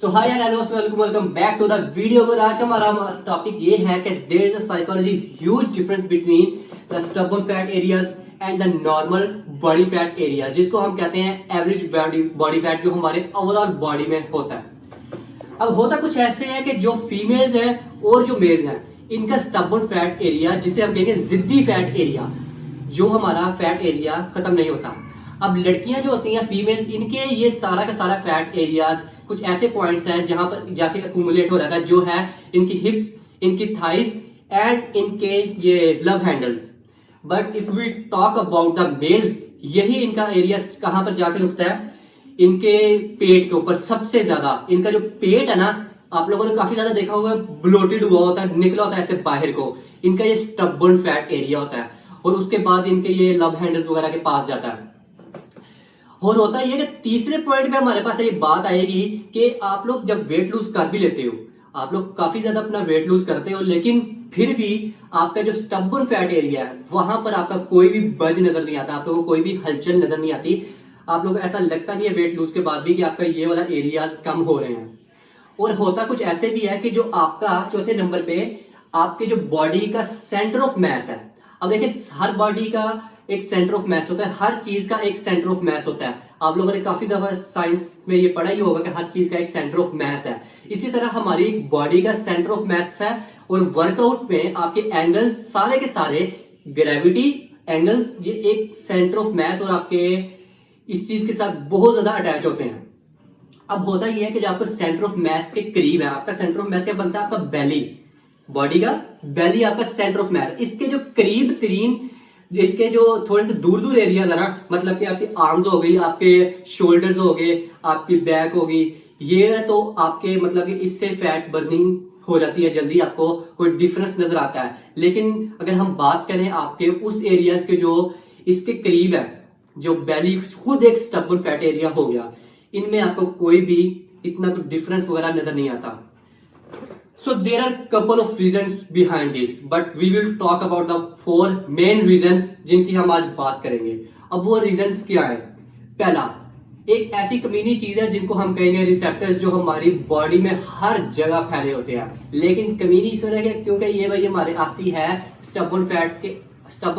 So hi and hello welcome back to the video. आज का हमारा टॉपिक ये है कि there is a psychology huge difference between the stubborn fat areas and the normal body fat areas, जिसको हम कहते हैं एवरेज बॉडी फैट, जो हमारे ओवरऑल बॉडी में होता है। अब होता कुछ ऐसे है कि जो फीमेल्स हैं और जो मेल्स हैं, इनका स्टबर्न फैट एरिया, जिसे हम कहेंगे जिद्दी फैट एरिया, जो हमारा फैट एरिया खत्म नहीं होता। अब लड़कियां जो होती हैं फीमेल्स, इनके ये सारा का सारा फैट एरियाज कुछ ऐसे पॉइंट्स हैं जहां पर जाके अक्यूमुलेट हो रहा था, जो है इनकी हिप्स, इनकी थाइस एंड इनके ये love handles. But if we talk about the males, यही इनका एरिया कहां पर जाकर रुकता है? इनके पेट के ऊपर सबसे ज्यादा। इनका जो पेट है ना, आप लोगों ने काफी ज्यादा देखा होगा, ब्लोटेड हुआ होता है, निकला होता है ऐसे बाहर को। इनका ये स्टबर्न फैट एरिया होता है और उसके बाद इनके ये लव हैंडल्स वगैरह के पास जाता है। और होता है ये कि तीसरे पॉइंट पे हमारे पास ये बात आएगी कि आप लोग जब वेट लूज कर भी लेते हो, आप लोग काफी ज्यादा अपना वेट लूज करते हो, लेकिन फिर भी आपका जो स्टबर्न फैट एरिया है वहां पर आपका कोई भी बज नजर नहीं आता, आप लोगों को कोई भी हलचल नजर नहीं आती। आप लोग ऐसा लगता नहीं है वेट लूज के बाद भी कि आपका ये वाला एरियाज कम हो रहे हैं। और होता कुछ ऐसे भी है कि जो आपका चौथे नंबर पे आपके जो बॉडी का सेंटर ऑफ मैस है। अब देखिए, हर बॉडी का एक सेंटर ऑफ मैस होता है, हर चीज का एक सेंटर ऑफ मैस होता है। आप लोगों ने काफी दफा साइंस में ये पढ़ा ही होगा कि हर चीज का एक सेंटर ऑफ मैस है। इसी तरह हमारी बॉडी का सेंटर ऑफ मैस है। और वर्कआउट में आपके एंगल्स सारे के सारे ग्रेविटी एंगल्स, ये एक सेंटर ऑफ मैस और आपके इस चीज के साथ बहुत ज्यादा अटैच होते हैं। अब होता यह है कि जो आपका सेंटर ऑफ मैस के करीब है, आपका सेंटर ऑफ मैस क्या बनता है? आपका बेली, बॉडी का बेली आपका सेंटर ऑफ मैस। इसके जो करीब तरीन, इसके जो थोड़े से दूर दूर एरिया है ना, मतलब कि आपकी आर्म्स हो गई, आपके शोल्डर्स हो गए, आपकी बैक हो गई, ये तो आपके मतलब कि इससे फैट बर्निंग हो जाती है, जल्दी आपको कोई डिफरेंस नजर आता है। लेकिन अगर हम बात करें आपके उस एरिया के जो इसके करीब है, जो बेली खुद एक स्टबर्न फैट एरिया हो गया, इनमें आपको कोई भी इतना कुछ डिफरेंस वगैरह नजर नहीं आता। So there are couple of reasons behind this, but we will talk about the 4 main reasons जिनकी हम आज बात करेंगे। अब वो reasons क्या है? पहला, एक ऐसी कमीनी चीज है जिनको हम कहेंगे रिसेप्टर्स, जो हमारी बॉडी में हर जगह फैले होते हैं। लेकिन कमीनी इस वजह के क्योंकि ये भाई हमारे आती है स्टबर्न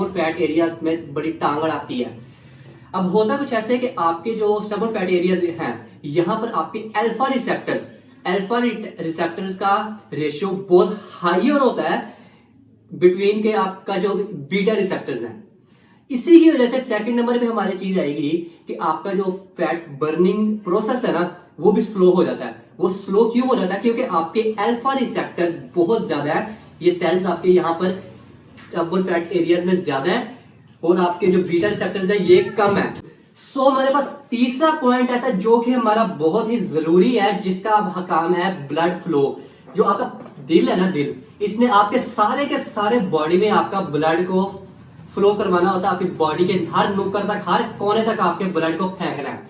फैट एरिया में बड़ी टांगड़ आती है। अब होता कुछ ऐसे कि आपके जो स्टबर्न फैट एरियाज हैं, यहाँ पर आपके अल्फा रिसेप्टर्स का रेशियो बहुत हाइयर होता है बिटवीन के आपका जो बीटा रिसेप्टर्स हैं। इसी की वजह से सेकंड नंबर पे हमारी चीज आएगी कि आपका जो फैट बर्निंग प्रोसेस है ना, वो भी स्लो हो जाता है। वो स्लो क्यों हो जाता है? क्योंकि आपके अल्फा रिसेप्टर्स बहुत ज्यादा है, ये सेल्स आपके यहाँ पर स्टबर्न फैट एरियाज में ज्यादा है और आपके जो बीटा रिसेप्टर्स है ये कम है। सो हमारे पास तीसरा पॉइंट आता है जो कि हमारा बहुत ही जरूरी है, जिसका अब काम है ब्लड फ्लो। जो आपका दिल है ना, दिल, इसने आपके सारे के सारे बॉडी में आपका ब्लड को फ्लो करवाना होता है। आपकी बॉडी के हर नुक्कड़ तक, हर कोने तक आपके ब्लड को फेंकना है।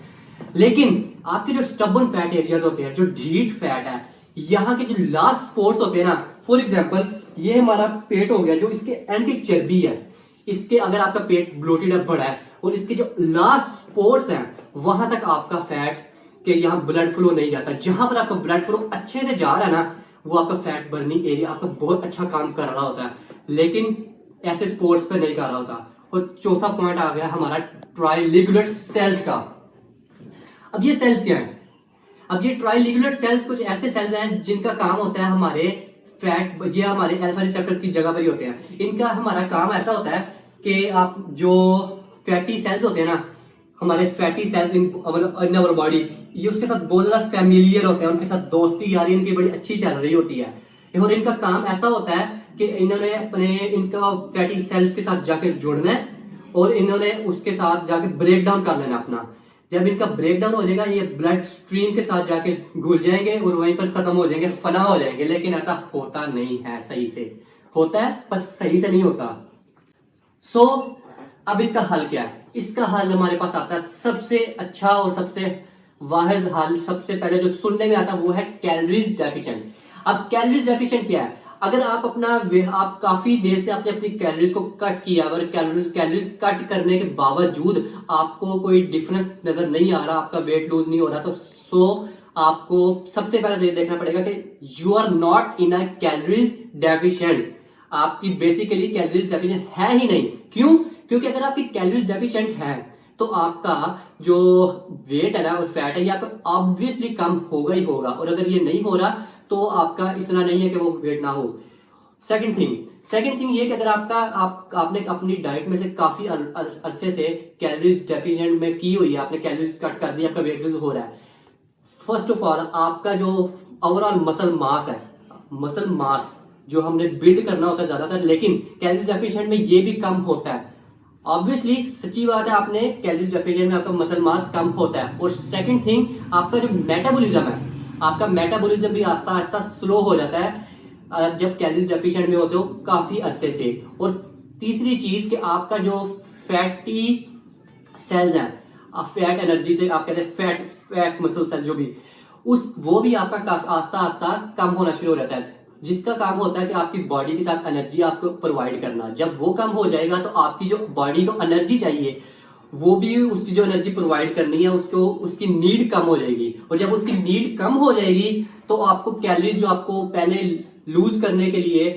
लेकिन आपके जो स्टबर्न फैट एरियाज होते हैं, जो ढीठ फैट है, यहाँ के जो लास्ट स्पॉट्स होते हैं ना, फॉर एग्जाम्पल ये हमारा पेट हो गया, जो इसके एंड की चर्बी है, इसके अगर आपका पेट ब्लोटेड है, बड़ा है, और इसके जो लास्ट स्पॉट्स हैं वहां तक आपका फैट के यहाँ ब्लड फ्लो नहीं जाता। जहां पर आपका ब्लड फ्लो अच्छे से जा रहा है ना, वो आपका फैट बर्निंग एरिया आपका बहुत अच्छा काम कर रहा होता है, लेकिन ऐसे स्पॉट्स पे नहीं कर रहा होता। और चौथा पॉइंट आ गया हमारा ट्राइलिगुलेट सेल्स का। अब ये सेल्स क्या है? अब ये ट्राइलिगुलेट सेल्स कुछ ऐसे सेल्स हैं जिनका काम होता है हमारे फैट, ये हमारे अल्फा रिसेप्टर्स की जगह पर ही होते हैं। इनका हमारा काम ऐसा होता है कि आप जो फैटी सेल्स होते हैं ना, हमारे fatty cells in our body, ये उसके साथ बहुत ज्यादा फैमिलियर होते हैं, उनके साथ दोस्ती यारी इनकी बड़ी अच्छी चल रही होती है। और इनका काम ऐसा होता है कि इन्होंने इनका फैटी सेल्स के साथ जाकर जुड़ना है और इन्होंने उसके साथ जाकर ब्रेक डाउन कर लेना अपना। जब इनका ब्रेक डाउन हो जाएगा, ये ब्लड स्ट्रीम के साथ जाकर घुल जाएंगे और वहीं पर खत्म हो जाएंगे, फना हो जाएंगे। लेकिन ऐसा होता नहीं है, सही से होता है पर सही से नहीं होता। सो अब इसका हल क्या है? इसका हल हमारे पास आता है सबसे अच्छा और सबसे वाहिद हल, सबसे पहले जो सुनने में आता है वो है कैलोरीज डेफिशिएंट। अब कैलोरीज डेफिशिएंट क्या है? अगर आप आप काफी देर से आपने अपनी कैलोरीज को कट किया, अगर कैलोरीज कट करने के बावजूद आपको कोई डिफरेंस नजर नहीं आ रहा, आपका वेट लूज नहीं हो रहा, तो आपको सबसे पहले तो ये देखना पड़ेगा कि you are not in a calories deficient. आपकी बेसिकली कैलोरीज डेफिशिएंट है ही नहीं। क्यों? क्योंकि अगर आपकी कैलोरीज डेफिशिएंट है तो आपका जो वेट है ना और फैट है ये आपका ऑब्वियसली कम होगा ही होगा, और अगर ये नहीं हो रहा तो आपका इतना नहीं है कि वो वेट ना हो। सेकंड थिंग ये कि अगर आपने अपनी डाइट में से काफी अरसे से कैलोरीज डेफिशिएंट में की हुई है, आपने कैलोरीज कट कर दी, आपका वेट लूज हो रहा है, फर्स्ट ऑफ ऑल आपका जो ओवरऑल मसल मास जो हमने बिल्ड करना होता है ज्यादातर, लेकिन कैलोरीज डेफिशिएंट में ये भी कम होता है। ऑब्वियसली सच्ची बात है, आपने कैलोरीज डेफिशिएंट में आपका मसल मास कम होता है। और सेकंड थिंग, आपका जो मेटाबॉलिज्म है, आपका मेटाबॉलिज्म भी आस्ता आस्ता स्लो हो जाता है जब कैलोरीज डेफिशिएंट में होते हो काफी अरसे से। और तीसरी चीज कि आपका जो फैटी सेल्स हैं, फैट एनर्जी से आप कहते हैं फैट मसल सेल जो भी, वो भी आपका आस्ता आस्ता कम होना शुरू हो जाता है, जिसका काम होता है कि आपकी बॉडी के साथ एनर्जी आपको प्रोवाइड करना। जब वो कम हो जाएगा तो आपकी जो बॉडी को एनर्जी चाहिए वो भी उसकी जो एनर्जी प्रोवाइड करनी है उसको उसकी नीड कम हो जाएगी, और जब उसकी नीड कम हो जाएगी तो आपको कैलोरीज जो आपको पहले लूज करने के लिए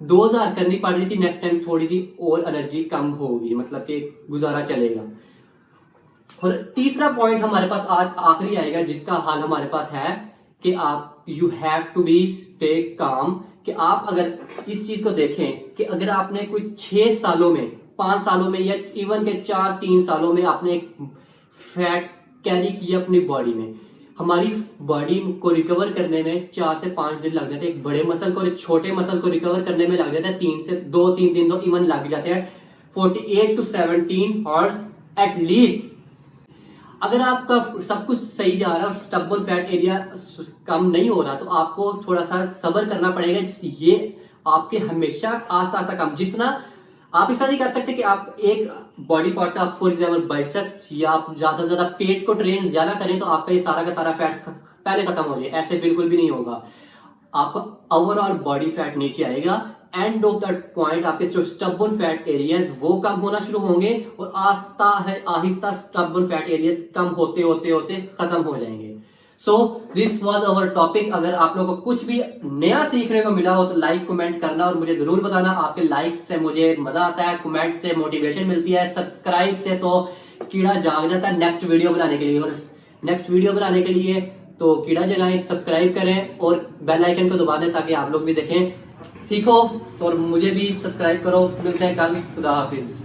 2000 करनी पड़ रही थी, नेक्स्ट टाइम थोड़ी सी और एनर्जी कम होगी, मतलब कि गुजारा चलेगा। और तीसरा पॉइंट हमारे पास आज आखिरी आएगा जिसका हाल हमारे पास है कि आप you have to be stay calm. कि आप अगर इस चीज को देखें कि अगर आपने कोई 6 सालों में, 5 सालों में, या इवन के 3 सालों में आपने फैट कैरी किया अपनी बॉडी में, हमारी बॉडी को रिकवर करने में 4 से 5 दिन लग जाते हैं। एक बड़े मसल को और एक छोटे मसल को रिकवर करने में लग जाता है 2-3 दिन तो इवन लग जाते हैं। 48 to 17 आवर्स एट लीस्ट। अगर आपका सब कुछ सही जा रहा है और स्टबल फैट एरिया कम नहीं हो रहा तो आपको थोड़ा सा सब्र करना पड़ेगा। ये आपके हमेशा आस्ता आस्ता कम, जितना आप ऐसा नहीं कर सकते कि आप एक बॉडी पार्ट का, फॉर एग्जाम्पल बाइसेप्स, या आप ज्यादा से ज्यादा पेट को ट्रेन ज्यादा करें तो आपका ये सारा का सारा फैट पहले खत्म हो जाए, ऐसे बिल्कुल भी नहीं होगा। आपका ओवरऑल बॉडी फैट नीचे आएगा। एंड ऑफ दैट पॉइंट आपके जो स्टबल फैट एरियाज वो कम होना शुरू होंगे और आहिस्ता स्टबल फैट एरियाज कम होते होते होते खत्म हो जाएंगे। So this was our topic. अगर आप लोगों को कुछ भी नया सीखने को मिला हो तो लाइक कमेंट करना और मुझे जरूर बताना। आपके लाइक से मुझे मजा आता है, कमेंट से मोटिवेशन मिलती है, सब्सक्राइब से तो कीड़ा जाग जाता है नेक्स्ट वीडियो बनाने के लिए। और नेक्स्ट वीडियो बनाने के लिए तो कीड़ा जगाएं, सब्सक्राइब करें और बेल आइकन को दबा दें ताकि आप लोग भी देखें, सीखो, और मुझे भी सब्सक्राइब करो। मिलते हैं कल। खुदा हाफिज।